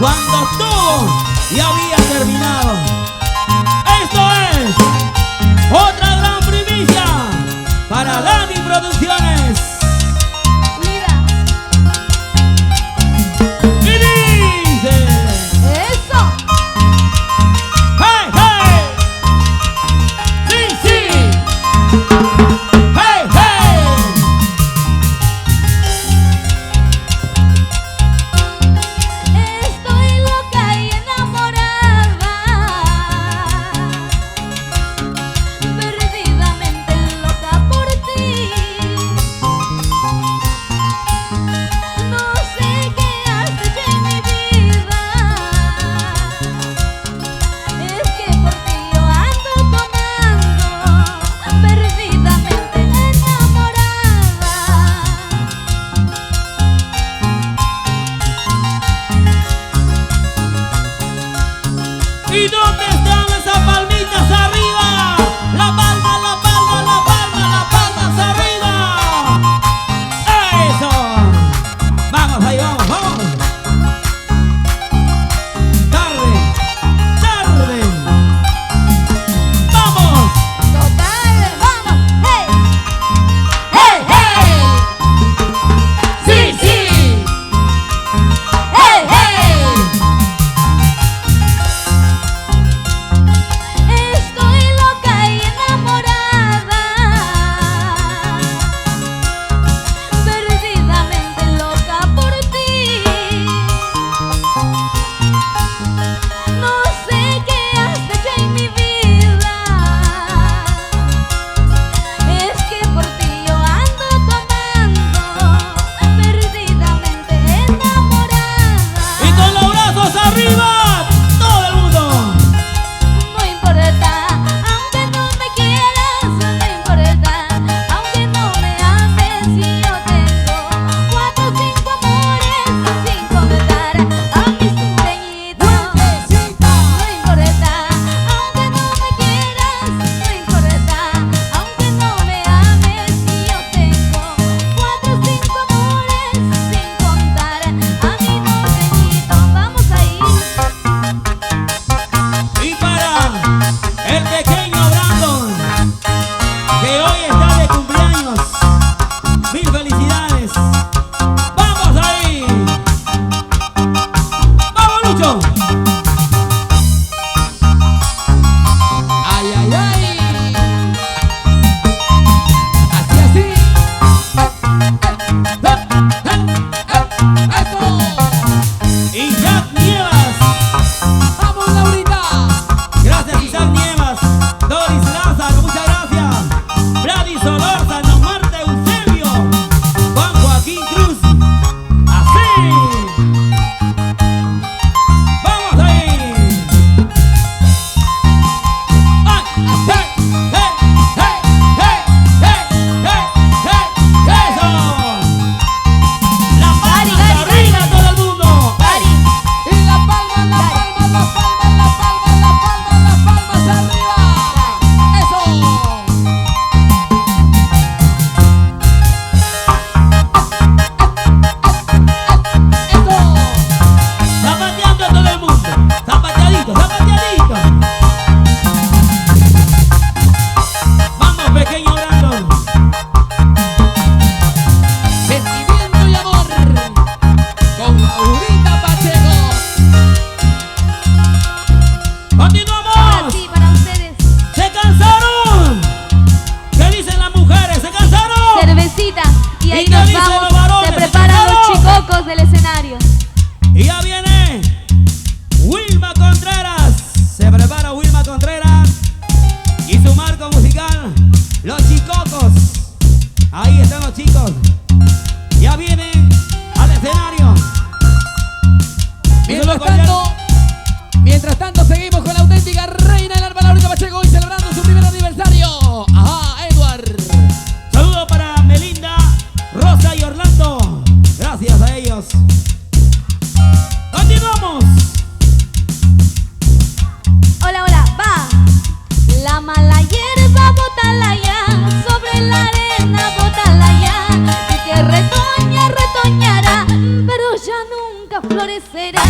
cuando todo ya había terminado. Esto es otra gran primicia para Dani Producciones. Y dice: ¡eso! ¡Hey, hey! ¡Sí, sí! ¡Hey, hey! Estoy loca y enamorada, perdidamente loca por ti. No sé qué has hecho en mi vida, es que por ti yo ando tomando, perdidamente enamorada. ¿Y dónde están esas palmitas arriba? La palma, la palma, la palma, la palmas arriba. ¡Eso! Vamos, ahí vamos, vamos. Tarde, tarde. ¡Vamos! Total, vamos, hey, hey, hey, sí, sí, hey, hey. Estoy loca y enamorada, perdidamente loca por ti. No sé qué has hecho en mi vida, es que por ti yo ando tomando, perdidamente enamorada. Y con los brazos arriba, todo el mundo. No importa, aunque no me quieras, no importa, aunque no me ames, si yo tengo 4 o 5 amores sin contar a mis sueñitos. No importa, aunque no me quieras, no importa, aunque no me ames, si yo tengo 4 o 5 amores sin contar a mis sueñitos. Vamos a ir. Y para el pequeño Brandon, que hoy está de cumpleaños, mil felicidades. ¡Vamos ahí! ¡Vamos, Lucho! ¡Ay, ay, ay! Así, así. ¡Eso! Y Jack Nievas, ¡Vamos, Laurita! gracias Isaac Nievas, Doris Lázaro, muchas gracias. Brady Solórzano, Marta Eusebio, Juan Joaquín Cruz. ¡Así! ¡Vamos ahí! ¡Ay! ¡Hey! ¡Hey! ¡Hey! ¡Hey! ¡Hey! ¡Hey! ¡Hey! ¡Eso! ¡La palma Gary, arriba, Gary. todo el mundo! Ari, ¡Y la palma, la palma, la palma, la palma, la palma, las palmas arriba! ¡Eso! ¡Eso! Zapateando a todo el mundo. Zapateadito, zapateadito. Vamos, pequeño Brandon. Sentimiento y amor con Laurita Pacheco. Continuamos. así para ustedes. ¿Se cansaron? ¿Qué dicen las mujeres? ¿Se cansaron? Cervecita y ahí ¿Y qué nos dicen vamos. los varones? Se preparan los chicocos del escenario. Y ya viene Wilma Contreras. Se prepara Wilma Contreras y su marco musical, Los Chicocos. Ahí están los chicos. Ya vienen al escenario. Mientras tanto, seguimos con la auténtica reina del alma, Laurita Pacheco, hoy celebrando su primer aniversario. Ajá, Edward. Saludos para Melinda, Rosa y Orlando. Gracias a ellos. Continuamos. Hola, hola, va. La mala hierba, bótala ya. Sobre la arena, bótala ya. Y que retoña, retoñará, pero ya nunca florecerá.